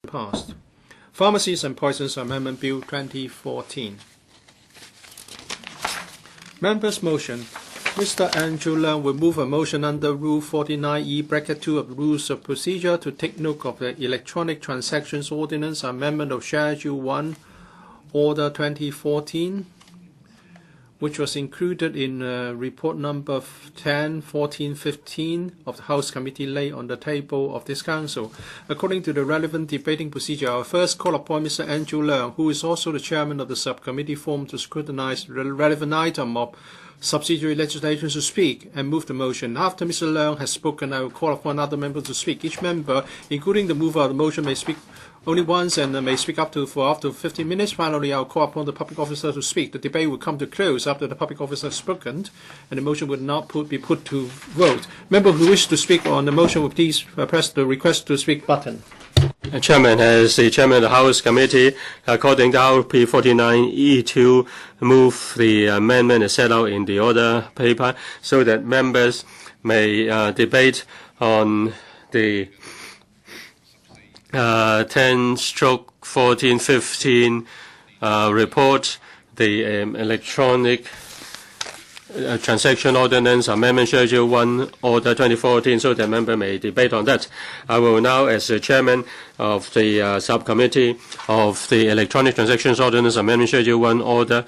Passed. Pharmacies and Poisons Amendment Bill 2014. Members' motion. Mr. Andrew Leung will move a motion under Rule 49E(2) of the Rules of Procedure to take note of the Electronic Transactions Ordinance Amendment of Schedule 1, Order 2014, which was included in report number 10/14/15 of the House Committee laid on the table of this Council. According to the relevant debating procedure, I will first call upon Mr. Andrew Leung, who is also the chairman of the subcommittee formed to scrutinize the relevant item of subsidiary legislation, to speak and move the motion. After Mr. Leung has spoken, I will call upon other members to speak. Each member, including the mover of the motion, may speak only once and may speak for up to 15 minutes. Finally, I will call upon the public officer to speak. The debate will come to close after the public officer has spoken, and the motion will not be put to vote. Members who wish to speak on the motion will please press the request to speak button. Chairman, as the chairman of the House Committee, according to RP 49E2, move the amendment as set out in the order paper so that members may debate on the 10/14/15 report, the electronic transaction ordinance amendment schedule 1 order 2014, so that member may debate on that. I will now, as the chairman of the subcommittee of the electronic transactions ordinance amendment schedule 1 order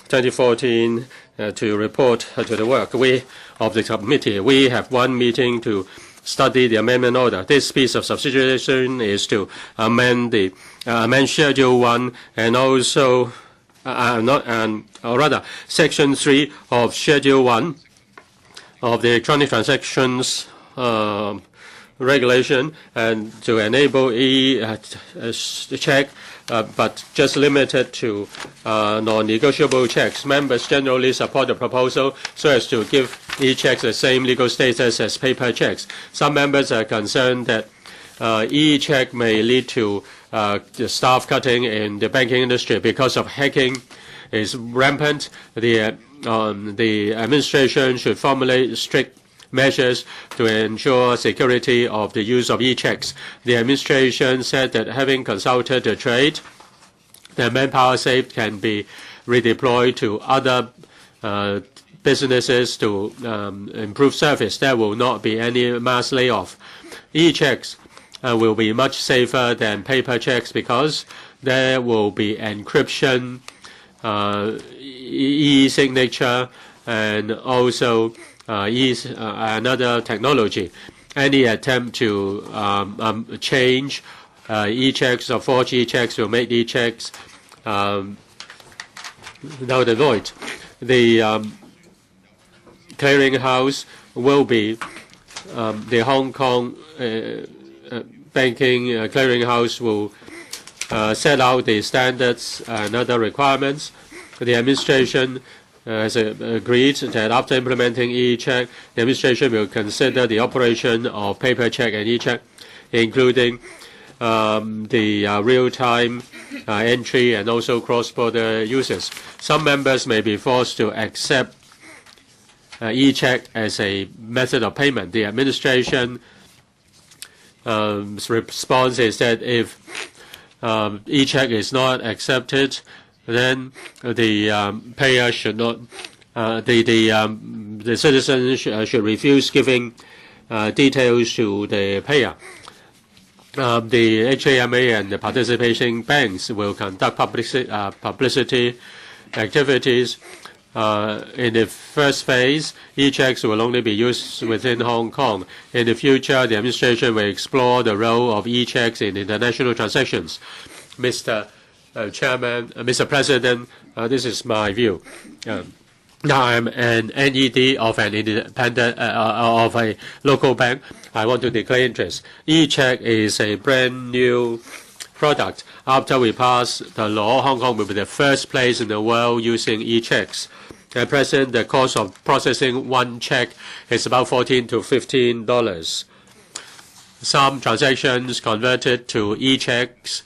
2014, to report to the work of the subcommittee. We have one meeting to study the amendment order. This piece of subsidiary legislation is to amend schedule 1 and also Section 3 of Schedule 1 of the Electronic Transactions Regulation, and to enable check, but just limited to non-negotiable checks. Members generally support the proposal so as to give e-checks the same legal status as paper checks. Some members are concerned that e-check may lead to the staff cutting in the banking industry because of hacking is rampant. The administration should formulate strict measures to ensure security of the use of e-checks. The administration said that having consulted the trade, the manpower saved can be redeployed to other businesses to improve service. There will not be any mass layoff. E-checks will be much safer than paper checks because there will be encryption, e-signature, and also another technology. Any attempt to change e-checks or forge e-checks will make e-checks null and void. The clearinghouse will be the Hong Kong banking clearinghouse will set out the standards and other requirements. The administration has agreed that after implementing e-check, the administration will consider the operation of paper check and e-check, including the real-time entry and also cross-border uses. Some members may be forced to accept e-check as a method of payment. The administration response is that if e-check is not accepted, then the payer should not, the citizen should refuse giving details to the payer. The HAMA and the participating banks will conduct publicity activities. In the first phase, e-checks will only be used within Hong Kong. In the future, the administration will explore the role of e-checks in international transactions. Mr. Mr. President, this is my view. Now I'm an NED of an independent of a local bank. I want to declare interest. E-check is a brand new product. After we pass the law, Hong Kong will be the first place in the world using e-checks. At present, the cost of processing one check is about $14 to $15. Some transactions converted to e-checks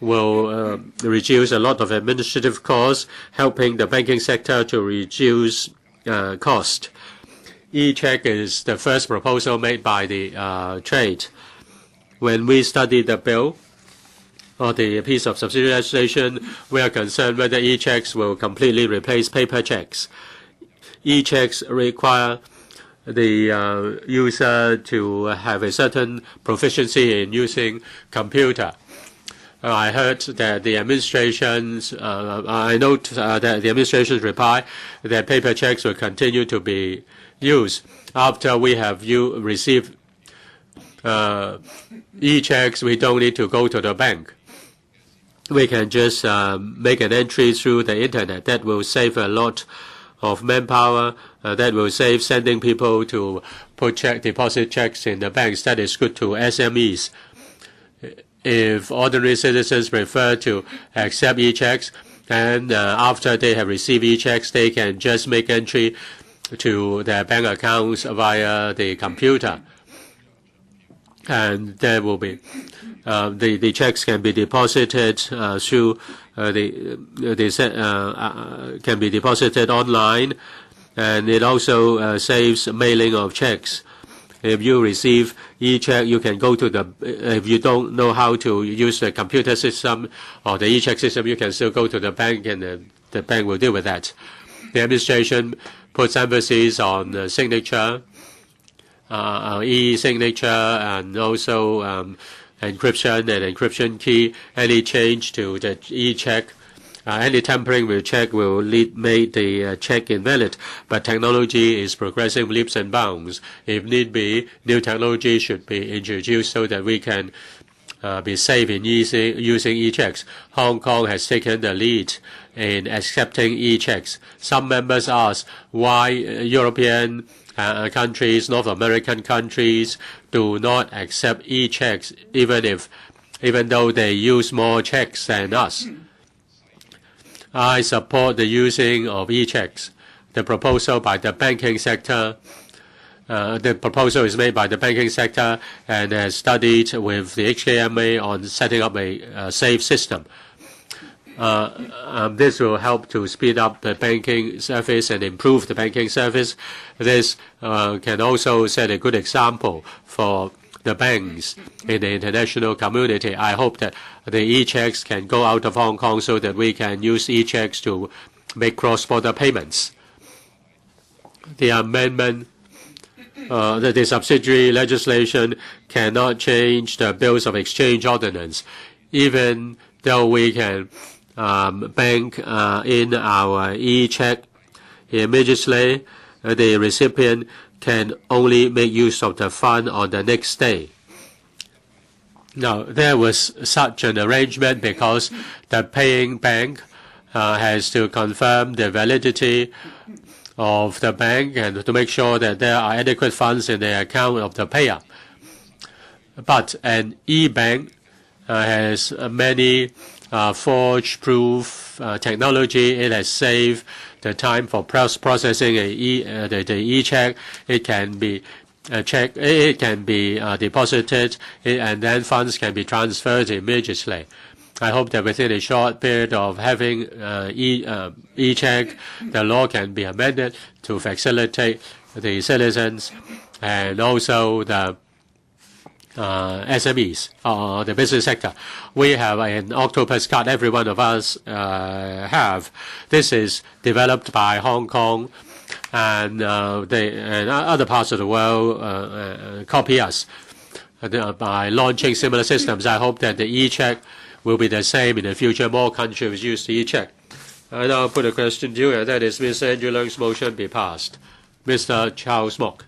will reduce a lot of administrative costs, helping the banking sector to reduce cost. E-check is the first proposal made by the trade. When we studied the bill, or the piece of subsidiary legislation, we are concerned whether e-checks will completely replace paper checks. E-checks require the user to have a certain proficiency in using computer. I heard that the administration's, I note that the administration's reply that paper checks will continue to be used. After we have received e-checks, we don't need to go to the bank. We can just make an entry through the internet. That will save a lot of manpower. That will save sending people to put deposit checks in the banks. That is good to SMEs. If ordinary citizens prefer to accept e-checks, and after they have received e-checks, they can just make entry to their bank accounts via the computer. And there will be the checks can be deposited through can be deposited online, and it also saves mailing of checks. If you receive e-check, you can go to the. If you don't know how to use the computer system or the e-check system, you can still go to the bank, and the bank will deal with that. The administration puts emphasis on signature, e-signature, and also encryption and encryption key. Any change to the e-check, any tampering with check will make the check invalid. But technology is progressing leaps and bounds. If need be, new technology should be introduced so that we can be safe in using e-checks. Hong Kong has taken the lead in accepting e-checks. Some members ask why European countries, North American countries do not accept e-checks even though they use more checks than us. I support the using of e-checks. The proposal by the banking sector, the proposal is made by the banking sector and has studied with the HKMA on setting up a safe system. This will help to speed up the banking service and improve the banking service. This can also set a good example for the banks in the international community. I hope that the e-checks can go out of Hong Kong so that we can use e-checks to make cross-border payments. The amendment, the subsidiary legislation cannot change the bills of exchange ordinance, even though we can bank in our e-check immediately. The recipient can only make use of the fund on the next day. Now, there was such an arrangement because the paying bank has to confirm the validity of the bank and to make sure that there are adequate funds in the account of the payer. But an e-bank has many forge-proof technology. It has saved the time for processing the e-check. It can be it can be deposited, and then funds can be transferred immediately. I hope that within a short period of having e-check, the law can be amended to facilitate the citizens and also the SMEs, or the business sector. We have an octopus card, every one of us have. This is developed by Hong Kong, and other parts of the world copy us by launching similar systems. I hope that the e-check will be the same in the future. More countries use the e-check. I now put a question to you, and that is Mr. Andrew Leung's motion be passed. Mr. Charles Mok.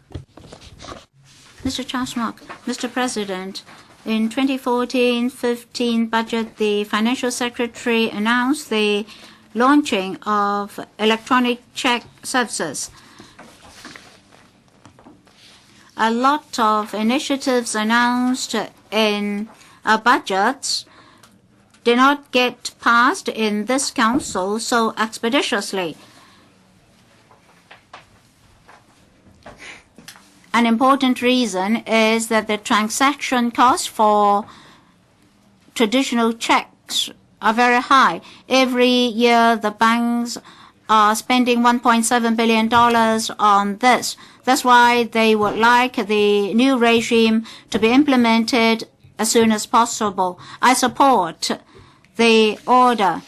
Mr. Charles Mok, Mr. President, in 2014-15 budget, the Financial Secretary announced the launching of electronic check services. A lot of initiatives announced in our budgets did not get passed in this council so expeditiously. An important reason is that the transaction costs for traditional checks are very high. Every year, the banks are spending $1.7 billion on this. That's why they would like the new regime to be implemented as soon as possible. I support the order.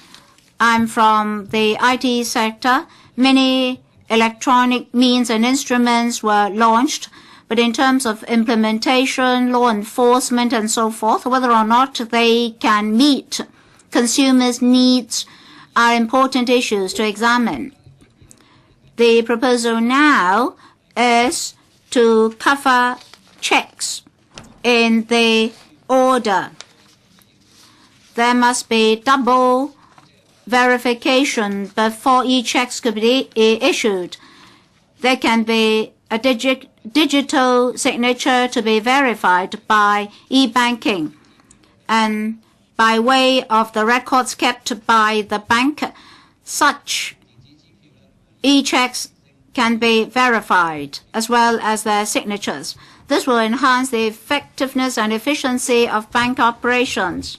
I'm from the IT sector. Many electronic means and instruments were launched, but in terms of implementation, law enforcement, and so forth, whether or not they can meet consumers' needs are important issues to examine. The proposal now is to cover checks in the order. There must be double verification before e-checks could be issued. There can be a digital signature to be verified by e-banking, and by way of the records kept by the bank, such e-checks can be verified as well as their signatures. This will enhance the effectiveness and efficiency of bank operations.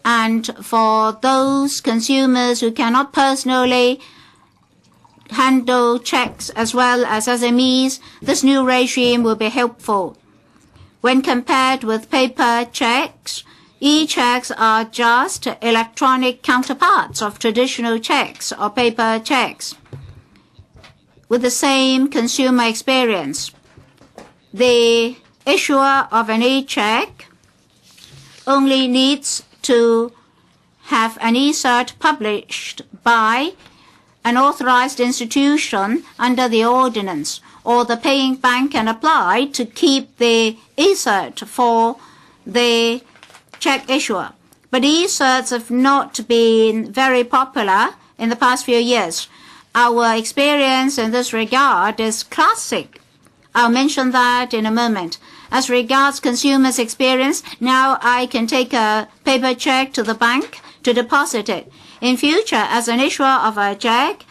And for those consumers who cannot personally handle checks as well as SMEs, this new regime will be helpful. When compared with paper checks, e-checks are just electronic counterparts of traditional checks or paper checks with the same consumer experience. The issuer of an e-check only needs to have an e-cert published by an authorized institution under the ordinance, or the paying bank can apply to keep the e-cert for the check issuer. But e-certs have not been very popular in the past few years. Our experience in this regard is classic. I'll mention that in a moment. As regards consumers' experience, now I can take a paper check to the bank to deposit it. In future, as an issuer of a check,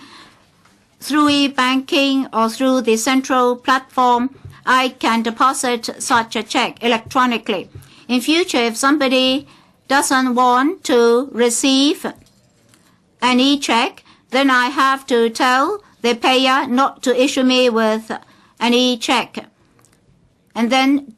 through e-banking or through the central platform, I can deposit such a check electronically. In future, if somebody doesn't want to receive an e-check, then I have to tell the payer not to issue me with an e-check. And then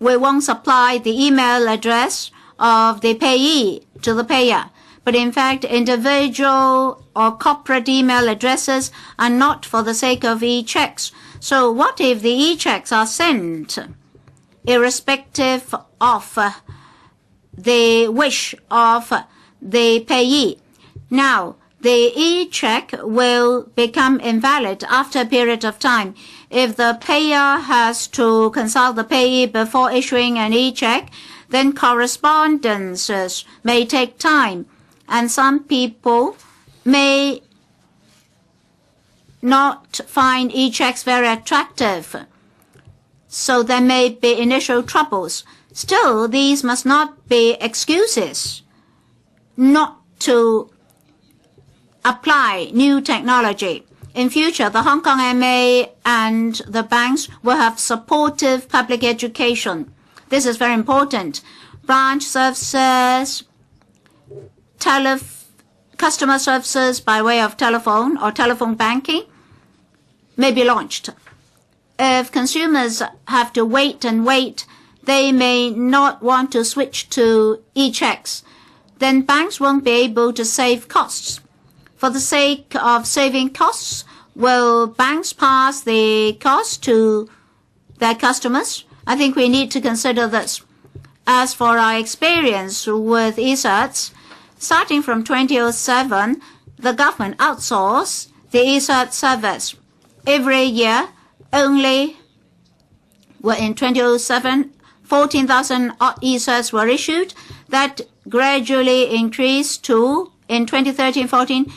we won't supply the email address of the payee to the payer. But in fact, individual or corporate email addresses are not for the sake of e-checks. So what if the e-checks are sent irrespective of the wish of the payee? Now, the e-check will become invalid after a period of time. If the payer has to consult the payee before issuing an e-check, then correspondences may take time, and some people may not find e-checks very attractive. So there may be initial troubles. Still, these must not be excuses not to apply new technology. In future, the Hong Kong MA and the banks will have supportive public education. This is very important. Branch services, customer services by way of telephone or telephone banking may be launched. If consumers have to wait and wait, they may not want to switch to e-checks. Then banks won't be able to save costs. For the sake of saving costs, will banks pass the cost to their customers? I think we need to consider this. As for our experience with e-certs, starting from 2007, the government outsourced the e-cert service. Every year, in 2007, 14,000 odd e-certs were issued. That gradually increased to, in 2013-14,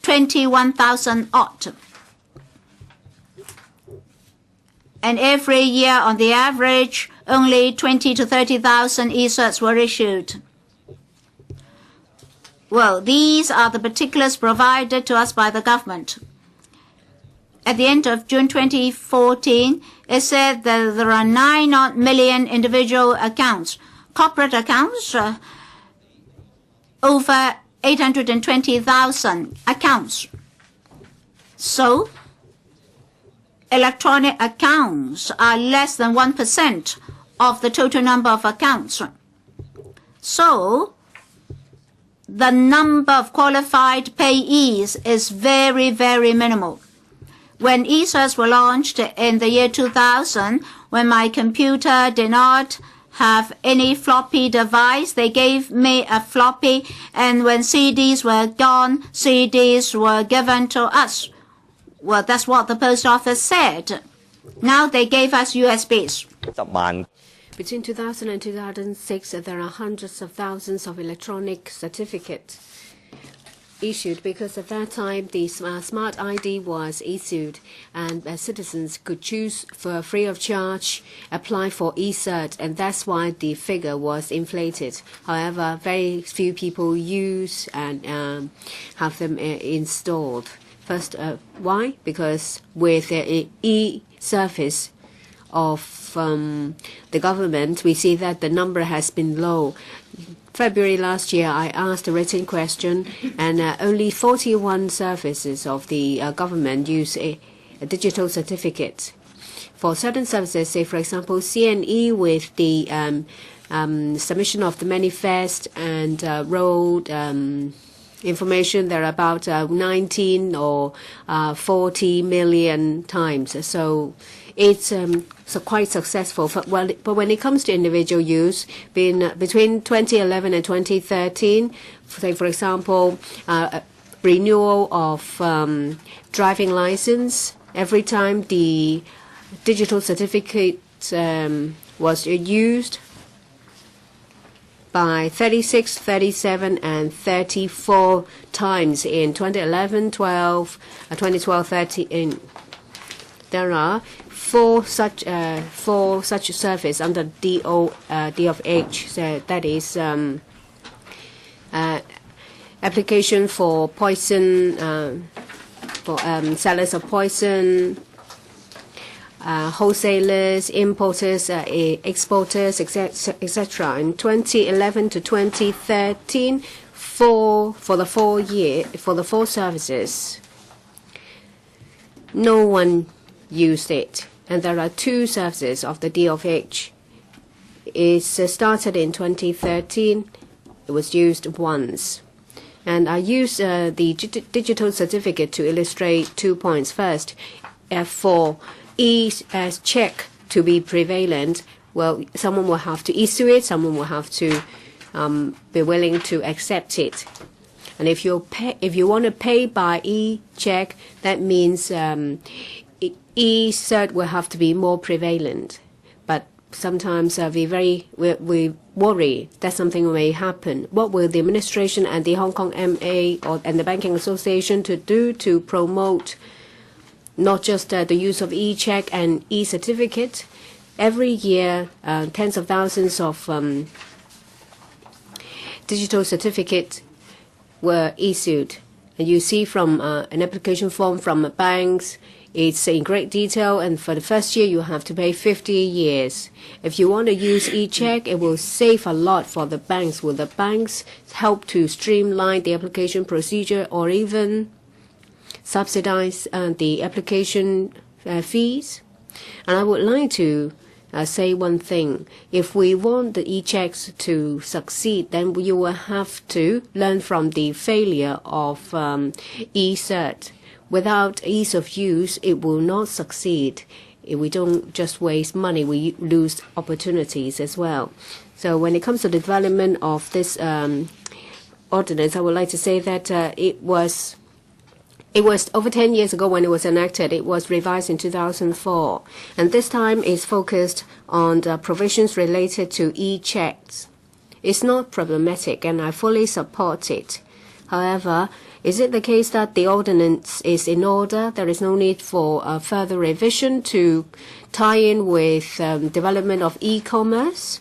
21,000 odd. And every year, on the average, only 20 to 30,000 e-certs were issued. Well, these are the particulars provided to us by the government. At the end of June 2014, it said that there are 9 million individual accounts. Corporate accounts, over 820,000 accounts. So, electronic accounts are less than 1% of the total number of accounts. So the number of qualified payees is very, very minimal. When e-certs were launched in the year 2000, when my computer did not have any floppy device, they gave me a floppy, and when CDs were gone, CDs were given to us. Well, that's what the post office said. Now they gave us USBs. Between 2000 and 2006, there are hundreds of thousands of electronic certificates issued, because at that time the Smart ID was issued, and citizens could choose for free of charge, apply for e-cert, and that's why the figure was inflated. However, very few people use and have them installed. First, why? Because with the e-service of the government, we see that the number has been low. February last year, I asked a written question, and only 41 services of the government use a digital certificate. For certain services, say for example CNE with the submission of the manifest and road information, there are about 19 or 40 million times. So it's quite successful. But when it comes to individual use, between 2011 and 2013, say for example, renewal of driving license, every time the digital certificate was used, by 36, 37, and 34 times in 2011, 12, 2012, 13. There are four such services under D of H. So that is application for poison, for sellers of poison, wholesalers, importers, exporters, etc. In 2011 to 2013, for the 4 services, no one used it, and there are 2 services of the D of H. It started in 2013. It was used once. And I use the digital certificate to illustrate 2 points. First, for check to be prevalent, well, someone will have to issue it, someone will have to be willing to accept it. And if you want to pay by e-check, that means e-cert will have to be more prevalent. But sometimes we worry that something may happen. What will the administration and the Hong Kong MA and the Banking Association to do to promote not just the use of e-check and e-certificate? Every year, tens of thousands of digital certificates were issued. And you see from an application form from banks, it's in great detail, and for the first year you have to pay 50 years. If you want to use e-check, it will save a lot for the banks. Will the banks help to streamline the application procedure or even subsidize the application fees? And I would like to say one thing. If we want the e-checks to succeed, then you will have to learn from the failure of e-cert. Without ease of use, it will not succeed. If we don't just waste money, we lose opportunities as well. So when it comes to the development of this ordinance, I would like to say that it was over 10 years ago when it was enacted. It was revised in 2004. And this time it's focused on the provisions related to e-checks. It's not problematic, and I fully support it. However, is it the case that the ordinance is in order? There is no need for further revision to tie in with development of e-commerce?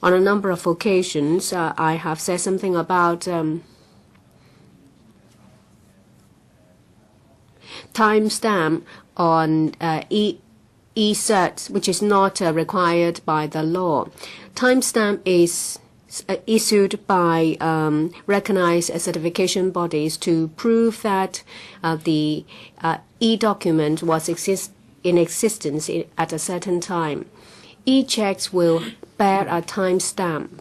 On a number of occasions, I have said something about timestamp on e-certs, which is not required by the law. Timestamp is issued by recognized certification bodies to prove that the e-document was in existence at a certain time. E-checks will bear a timestamp.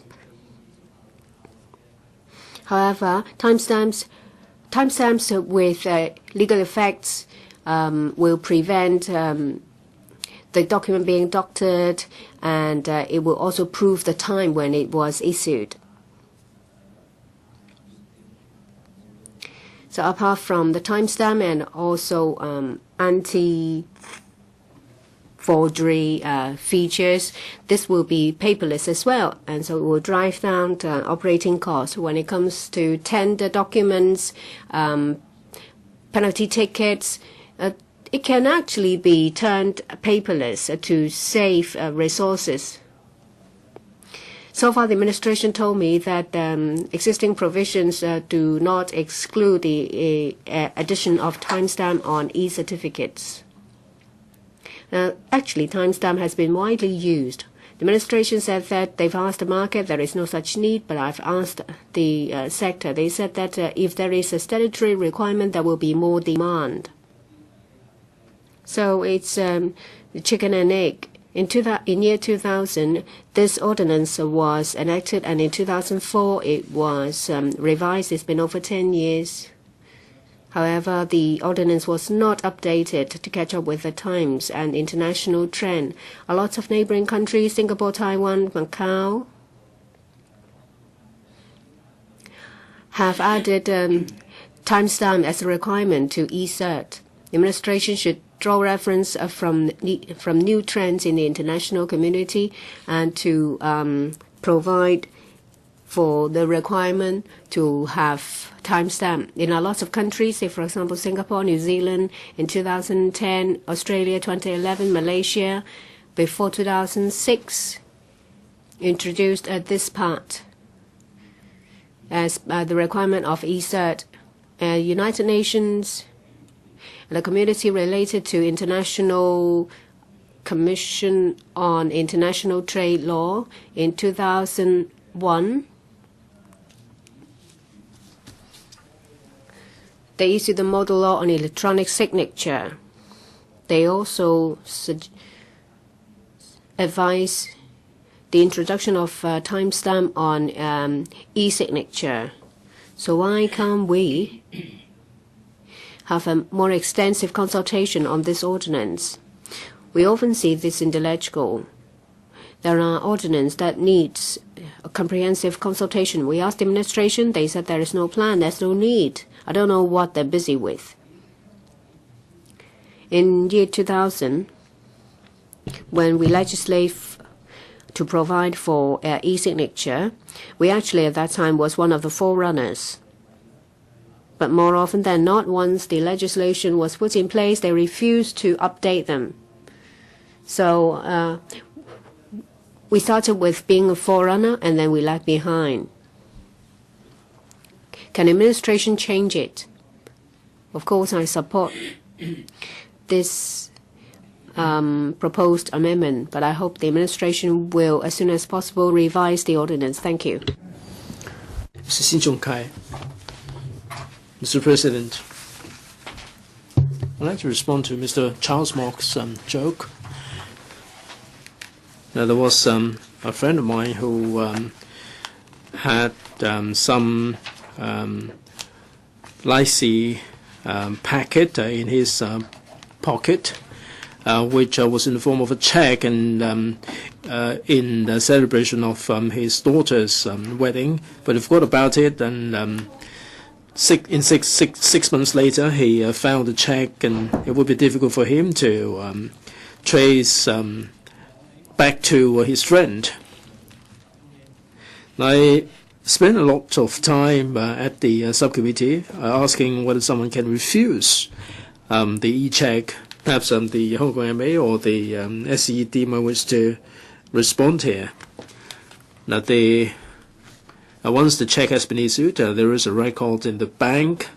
However, timestamps with legal effects will prevent the document being doctored, and it will also prove the time when it was issued. So apart from the timestamp and also anti-forgery features, this will be paperless as well, and so it will drive down the operating costs. When it comes to tender documents, penalty tickets, it can actually be turned paperless to save resources. So far, the administration told me that existing provisions do not exclude the addition of timestamp on e-certificates. Actually, timestamp has been widely used. The administration said that they've asked the market, there is no such need, but I've asked the sector. They said that if there is a statutory requirement, there will be more demand. So it's the chicken and egg. In year 2000, this ordinance was enacted, and in 2004 it was revised. It's been over 10 years. However, the ordinance was not updated to catch up with the times and international trend. A lot of neighboring countries, Singapore, Taiwan, Macau, have added timestamp as a requirement to e-cert. The administration should draw reference from new trends in the international community and to provide for the requirement to have timestamp. In a lot of countries, say for example Singapore, New Zealand in 2010, Australia 2011, Malaysia before 2006 introduced this part as the requirement of e-cert. United Nations, the community related to International Commission on International Trade Law in 2001, they issued the model law on electronic signature. They also advise the introduction of timestamp on e-signature. So why can't we have a more extensive consultation on this ordinance? We often see this in the legislature. There are ordinances that needs a comprehensive consultation. We asked the administration, they said there is no plan, there's no need. I don't know what they're busy with. In year 2000, when we legislate to provide for e-signature, we actually at that time was one of the forerunners. But more often than not, once the legislation was put in place, they refused to update them. So we started with being a forerunner, and then we lagged behind. Can administration change it? Of course, I support this proposed amendment, but I hope the administration will, as soon as possible, revise the ordinance. Thank you. Mr. Chung-kai. Mr. President, I'd like to respond to Mr. Charles Mock's joke. Now, there was a friend of mine who had some lychee packet in his pocket, which was in the form of a check, and in the celebration of his daughter's wedding, but he forgot about it, and six months later, he found the check, and it would be difficult for him to trace back to his friend. I spent a lot of time at the subcommittee asking whether someone can refuse the e-check. Perhaps the Hong Kong MA or the SED might wish to respond here. Now, once the check has been issued, there is a record in the bank.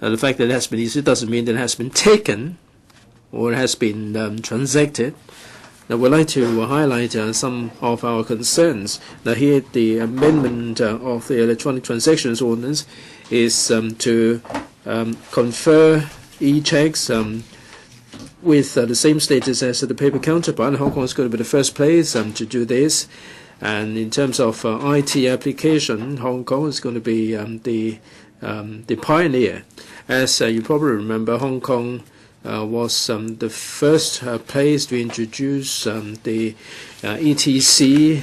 The fact that it has been issued doesn't mean that it has been taken or it has been transacted. Now, we'd like to highlight some of our concerns. Now, here the amendment of the Electronic Transactions Ordinance is to confer e-checks with the same status as the paper counterpart. Hong Kong is going to be the first place to do this. And in terms of IT application, Hong Kong is going to be the pioneer. As you probably remember, Hong Kong was the first place to introduce the ETC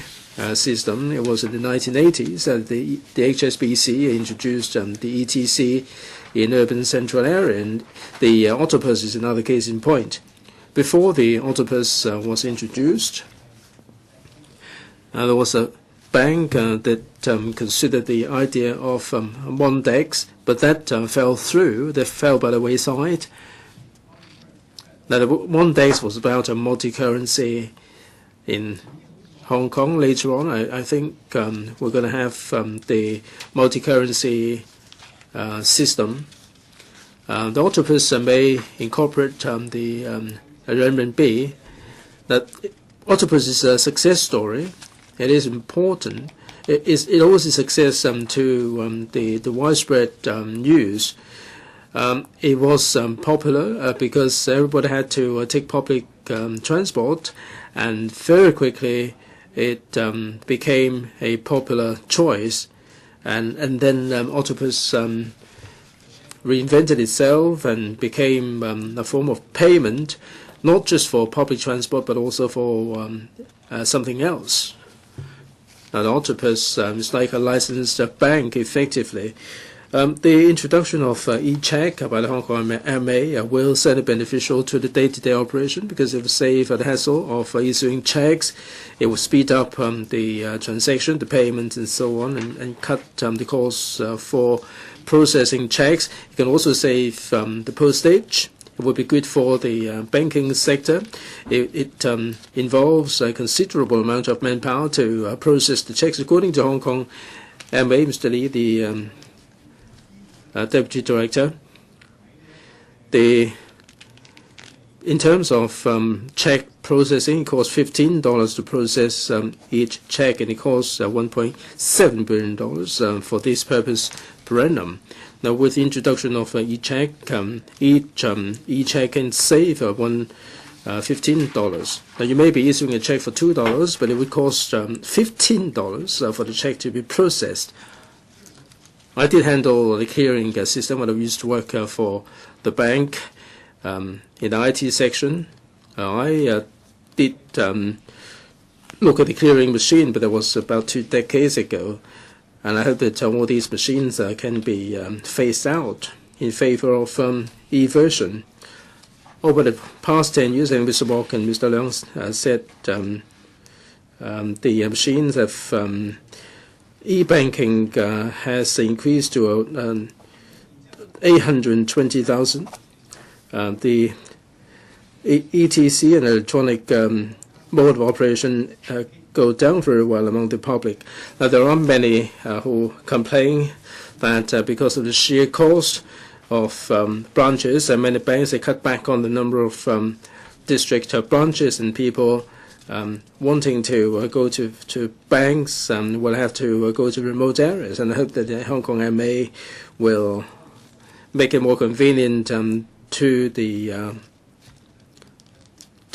system. It was in the 1980s that the HSBC introduced the ETC in urban central area, and the octopus is another case in point. Before the octopus was introduced, there was a bank that considered the idea of Mondex, but that fell through. That fell by the wayside. Now, the Mondex was about a multi-currency in Hong Kong. Later on, I think we're going to have the multi-currency system. The octopus may incorporate the renminbi. That octopus is a success story. It is important. It owes its success to the widespread use. It was popular because everybody had to take public transport, and very quickly it became a popular choice. And then octopus reinvented itself and became a form of payment, not just for public transport but also for something else. Now, the octopus is like a licensed bank, effectively. The introduction of e-check by the Hong Kong MA will certainly be beneficial to the day-to-day operation because it will save the hassle of issuing checks. It will speed up the transaction, the payments, and so on, and cut the costs for processing checks. It can also save the postage. It would be good for the banking sector. It involves a considerable amount of manpower to process the checks. According to Hong Kong MA, Mr. Lee, the Deputy Director, in terms of check processing, it costs $15 to process each check, and it costs $1.7 billion for this purpose per annum. Now, with the introduction of e-check, each e-check can save $15. Now, you may be issuing a check for $2, but it would cost $15 for the check to be processed. I did handle the clearing system when I used to work for the bank in the IT section. I did look at the clearing machine, but that was about 2 decades ago. And I hope that all these machines can be phased out in favor of e-version. Over the past 10 years, and Mr. Walk and Mr. Leung said the machines have e-banking has increased to 820,000. The ETC and electronic mode of operation go down very well among the public. Now, there are many who complain that because of the sheer cost of branches, and many banks, they cut back on the number of district branches, and people wanting to go to banks will have to go to remote areas. And I hope that the Hong Kong MA will make it more convenient to the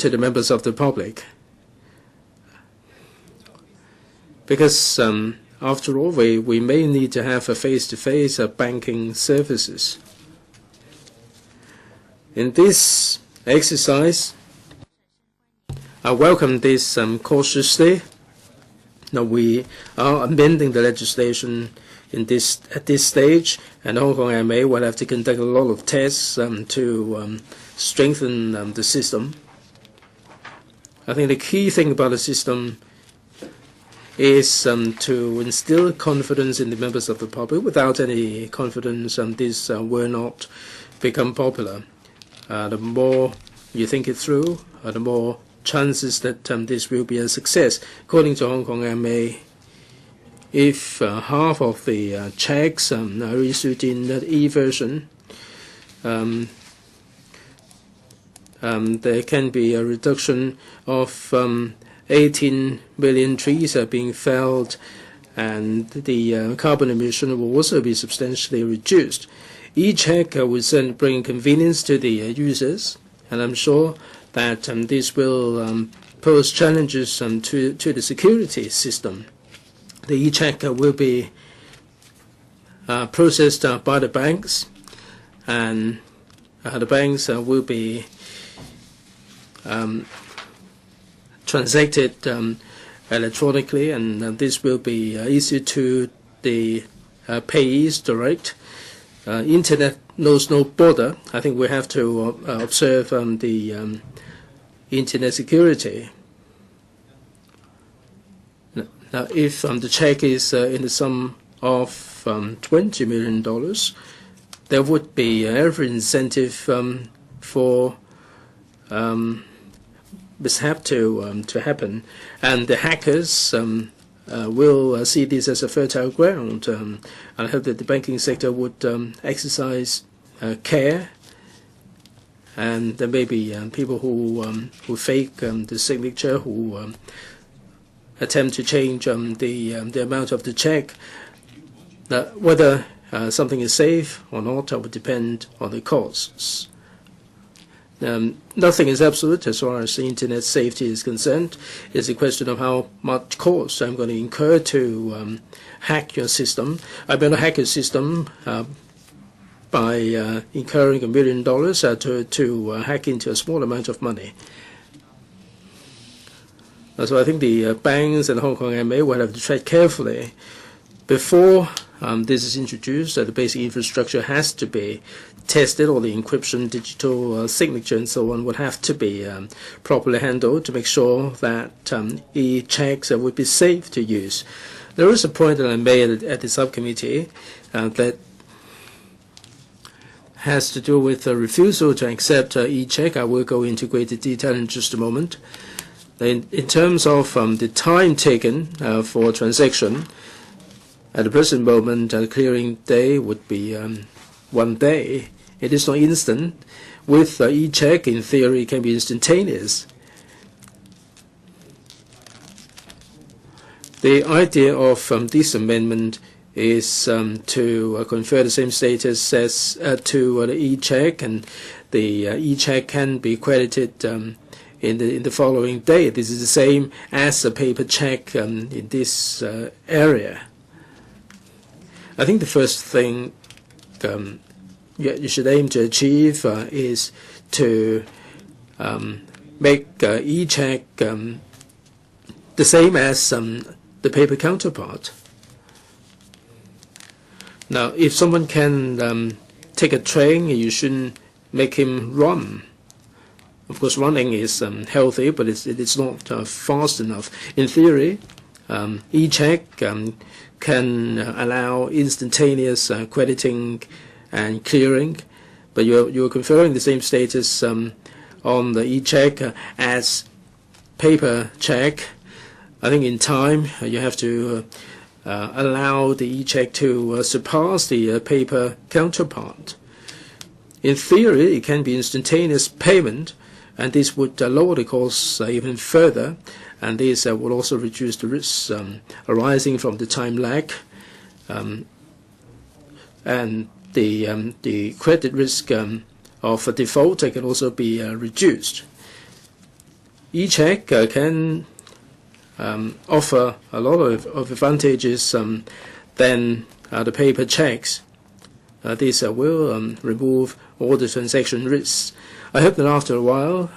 members of the public. Because after all, we may need to have a face-to-face banking services. In this exercise, I welcome this cautiously. Now, we are amending the legislation at this stage, and Hong Kong MA will have to conduct a lot of tests to strengthen the system. I think the key thing about the system is to instill confidence in the members of the public. Without any confidence, this will not become popular. The more you think it through, the more chances that this will be a success. According to Hong Kong MA, if half of the checks are issued in the e-version, there can be a reduction of 18 million trees are being felled, and the carbon emission will also be substantially reduced. E-check will certainly bring convenience to the users, and I'm sure that this will pose challenges to the security system. The e-check will be processed by the banks, and the banks will be transacted electronically, and this will be issued to the payees direct. Internet knows no border. I think we have to observe the internet security. Now, if the check is in the sum of $20 million, there would be every incentive for mishap to happen, and the hackers will see this as a fertile ground. I hope that the banking sector would exercise care, and there may be people who fake the signature, who attempt to change the amount of the check. Whether something is safe or not would depend on the costs. Nothing is absolute as far as internet safety is concerned. It's a question of how much cost I'm going to incur to hack your system. I'm going to hack your system by incurring $1 million to hack into a small amount of money. So I think the banks and Hong Kong MA will have to tread carefully. Before this is introduced, the basic infrastructure has to be tested, or the encryption, digital signature, and so on would have to be properly handled to make sure that e-checks would be safe to use. There is a point that I made at the subcommittee that has to do with the refusal to accept e-check. I will go into greater detail in just a moment. In terms of the time taken for transaction, at the present moment, the clearing day would be 1 day. It is not instant. With e-check, in theory, it can be instantaneous. The idea of this amendment is to confer the same status as to the e-check, and the e-check can be credited in the following day. This is the same as a paper check in this area. I think the first thing you should aim to achieve is to make e-check the same as the paper counterpart. Now, if someone can take a train, you shouldn't make him run. Of course, running is healthy, but it's not fast enough. In theory, e-check can allow instantaneous crediting and clearing, but you're conferring the same status on the e-check as paper check. I think in time you have to allow the e-check to surpass the paper counterpart. In theory, it can be instantaneous payment, and this would lower the costs even further, and this will also reduce the risks arising from the time lag, and the credit risk of a default can also be reduced. E-check can offer a lot of advantages than the paper checks. This will remove all the transaction risks. I hope that after a while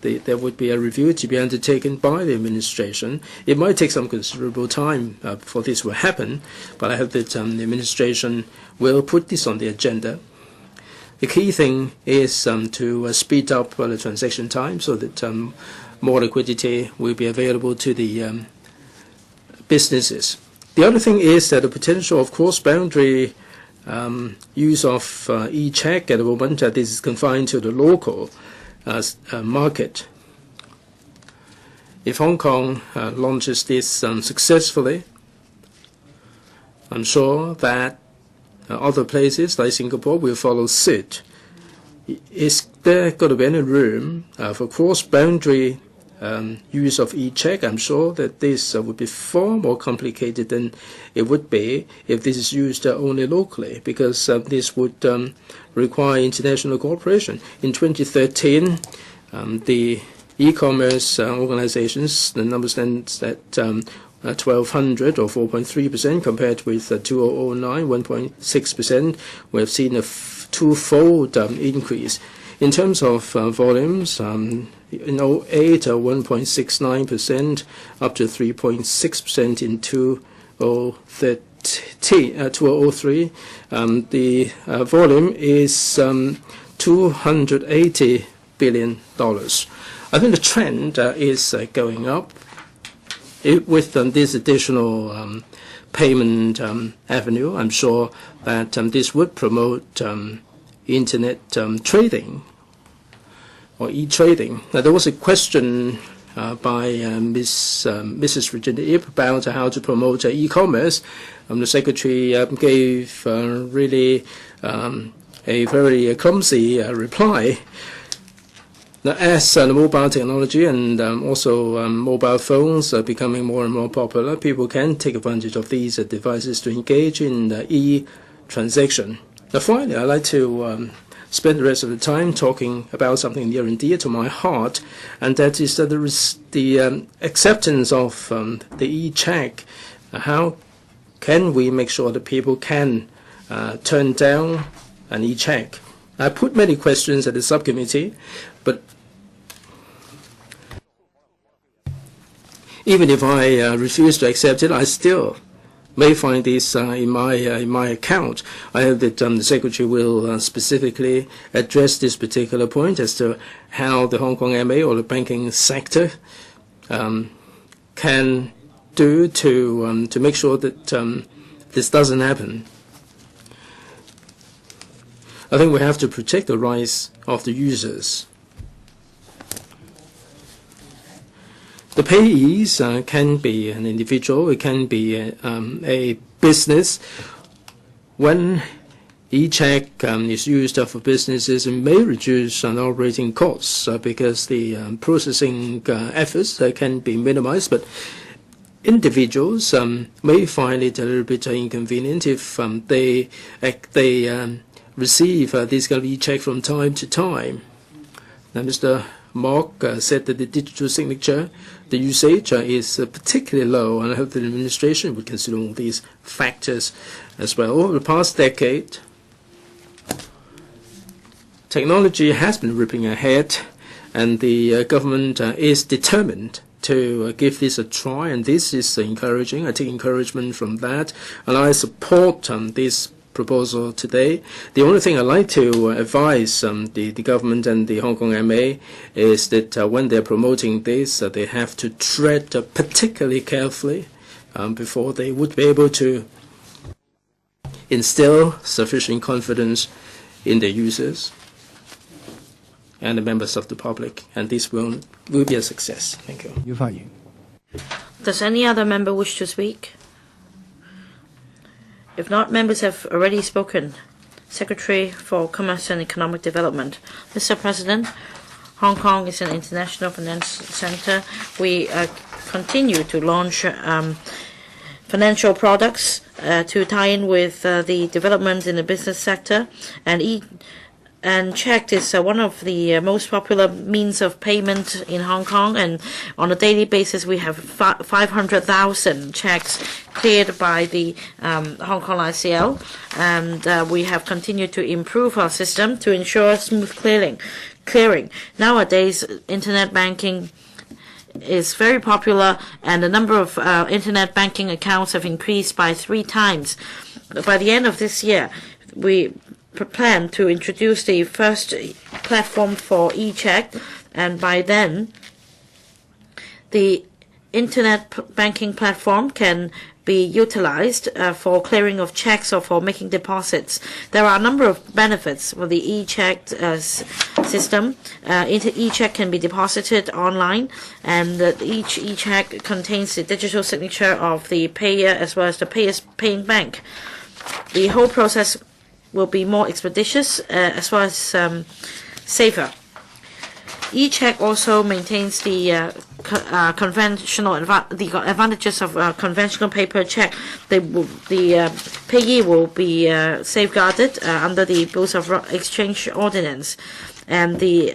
there would be a review to be undertaken by the administration. It might take some considerable time before this will happen, but I hope that the administration will put this on the agenda. The key thing is to speed up the transaction time so that more liquidity will be available to the businesses. The other thing is that the potential of cross-boundary use of e-check at the moment, this is confined to the local market. If Hong Kong launches this successfully, I'm sure that other places like Singapore will follow suit. Is there going to be any room for cross-boundary use of e-check. I'm sure that this would be far more complicated than it would be if this is used only locally, because this would require international cooperation. In 2013, the e-commerce organizations, the number stands at 1,200 or 4.3% compared with 2009, 1.6%. We have seen a twofold increase. In terms of volumes, in 2008, 1.69% up to 3.6% in 2003. The volume is $280 billion. I think the trend is going up. With this additional payment avenue, I'm sure that this would promote internet trading or e-trading. Now, there was a question by Mrs. Regina Ip about how to promote e-commerce. The Secretary gave really a very clumsy reply. Now, as the mobile technology and also mobile phones are becoming more and more popular, people can take advantage of these devices to engage in e-transaction. Now, finally, I'd like to spend the rest of the time talking about something near and dear to my heart, and that is the acceptance of the e-check. How can we make sure that people can turn down an e-check? I put many questions at the subcommittee, but even if I refuse to accept it, I still may find this in my account. I hope that the Secretary will specifically address this particular point as to how the Hong Kong MA or the banking sector can do to make sure that this doesn't happen. I think we have to protect the rights of the users. The payees can be an individual, it can be a business. When e-check is used for businesses, it may reduce operating costs because the processing efforts can be minimized, but individuals may find it a little bit inconvenient if they receive this kind of e-check from time to time. Now, Mr. Mock said that the digital signature, the usage is particularly low, and I hope the administration would consider all these factors as well. Over the past decade, technology has been ripping ahead, and the government is determined to give this a try, and this is encouraging. I take encouragement from that, and I support this proposal today. The only thing I'd like to advise the government and the Hong Kong MA is that when they're promoting this, they have to tread particularly carefully before they would be able to instill sufficient confidence in the users and the members of the public, and this will be a success. Thank you. Does any other member wish to speak? If not, members have already spoken. Secretary for Commerce and Economic Development. Mr. President, Hong Kong is an international financial center. We continue to launch financial products to tie in with the development in the business sector, and check is one of the most popular means of payment in Hong Kong, and on a daily basis we have 500,000 checks cleared by the Hong Kong ICL, and we have continued to improve our system to ensure smooth clearing. Nowadays, internet banking is very popular, and the number of internet banking accounts have increased by 3 times. By the end of this year, we plan to introduce the first platform for e-check, and by then the internet banking platform can be utilized for clearing of checks or for making deposits. There are a number of benefits for the e-check system. E-check can be deposited online, and each e-check contains the digital signature of the payer as well as the payer's paying bank. The whole process will be more expeditious as well as safer. E-check also maintains the advantages of conventional paper check. The payee will be safeguarded under the Bills of Exchange Ordinance. And the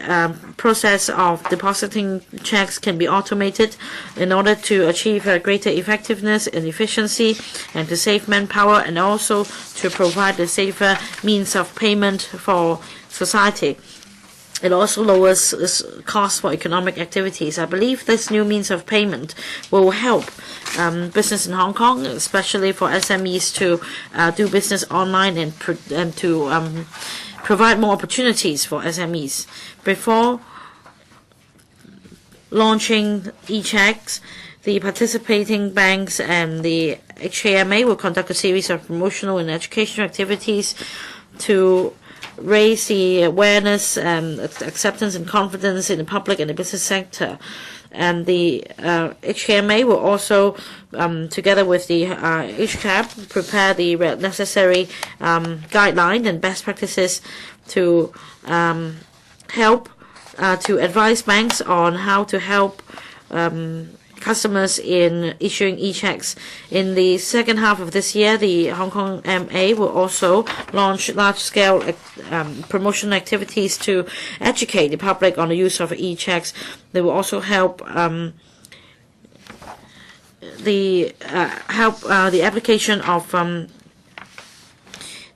process of depositing checks can be automated in order to achieve greater effectiveness and efficiency and to save manpower and also to provide a safer means of payment for society. It also lowers costs for economic activities. I believe this new means of payment will help business in Hong Kong, especially for SMEs to do business online and to provide more opportunities for SMEs. Before launching e-checks, the participating banks and the HKMA will conduct a series of promotional and educational activities to raise the awareness and acceptance and confidence in the public and the business sector. And the HKMA will also, together with the HCAP, prepare the necessary guidelines and best practices to help to advise banks on how to help customers in issuing e-checks. In the second half of this year, the Hong Kong MA will also launch large-scale promotion activities to educate the public on the use of e-checks. They will also help the application of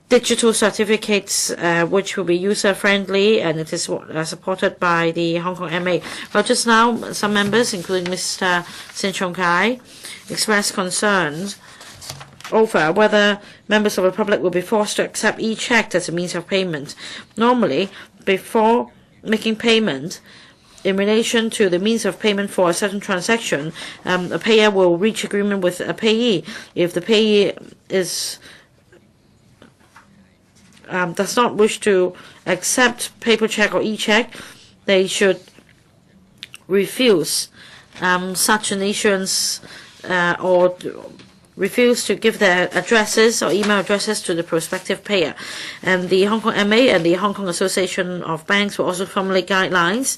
digital certificates, which will be user-friendly, and it is supported by the Hong Kong MA. Well, just now, some members, including Mr. Chung-kai, expressed concerns over whether members of the public will be forced to accept e-check as a means of payment. Normally, before making payment, in relation to the means of payment for a certain transaction, a payer will reach agreement with a payee. If the payee does not wish to accept paper check or e-check, they should refuse such an issuance or refuse to give their addresses or email addresses to the prospective payer. And the Hong Kong MA and the Hong Kong Association of Banks will also formulate guidelines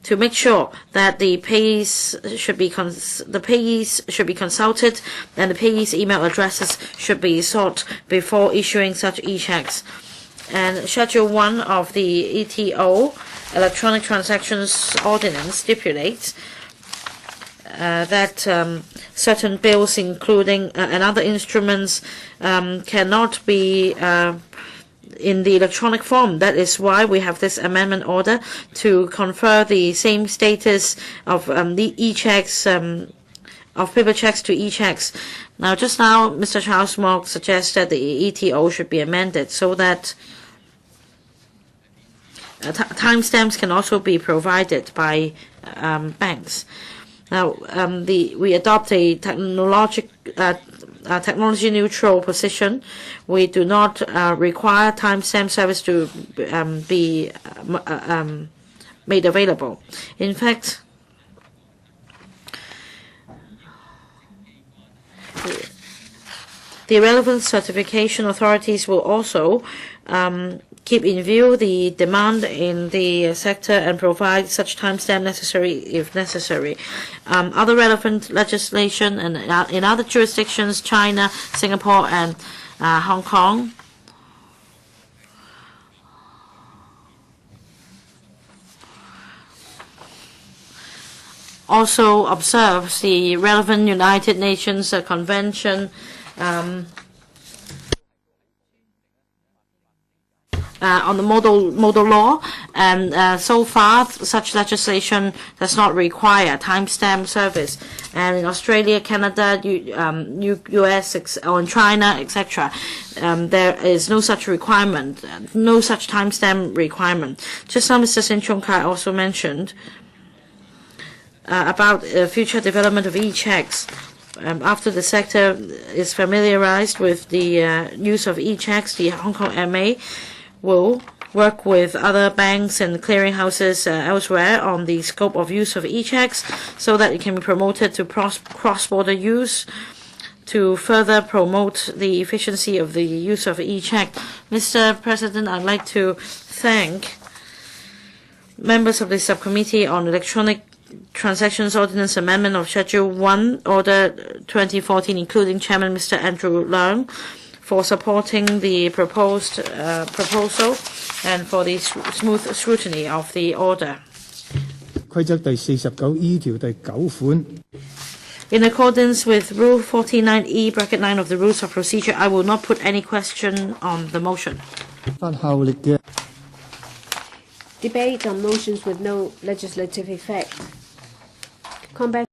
to make sure that the payees should be consulted and the payees' email addresses should be sought before issuing such e-checks. And Schedule 1 of the ETO, Electronic Transactions Ordinance, stipulates that certain bills, including and other instruments, cannot be in the electronic form. That is why we have this amendment order to confer the same status of the e-checks, of paper checks to e-checks. Now, just now, Mr. Charles Mok suggests that the ETO should be amended so that timestamps can also be provided by banks. Now, we adopt a technology-neutral position. We do not require timestamp service to be made available. In fact, the relevant certification authorities will also keep in view the demand in the sector and provide such timestamp necessary if necessary. Other relevant legislation and in other jurisdictions, China, Singapore, and Hong Kong, also observes the relevant United Nations Convention on the model law, and so far such legislation does not require timestamp service. And in Australia, Canada, US, or in China, etc., there is no such requirement, no such timestamp requirement. Just now, Mr. Chung-kai also mentioned about future development of e-checks. After the sector is familiarized with the use of e-checks, the Hong Kong MA will work with other banks and clearinghouses elsewhere on the scope of use of e-checks so that it can be promoted to cross-border use to further promote the efficiency of the use of e-check. Mr. President, I'd like to thank Members of the Subcommittee on Electronic Transactions Ordinance Amendment of Schedule 1, Order 2014, including Chairman Mr. Andrew Leung, for supporting the proposed proposal and for the smooth scrutiny of the order. 規則第49E 條第9款。 In accordance with Rule 49E(9) of the Rules of Procedure, I will not put any question on the motion. 發效力嘅 Debate on motions with no legislative effect. Come back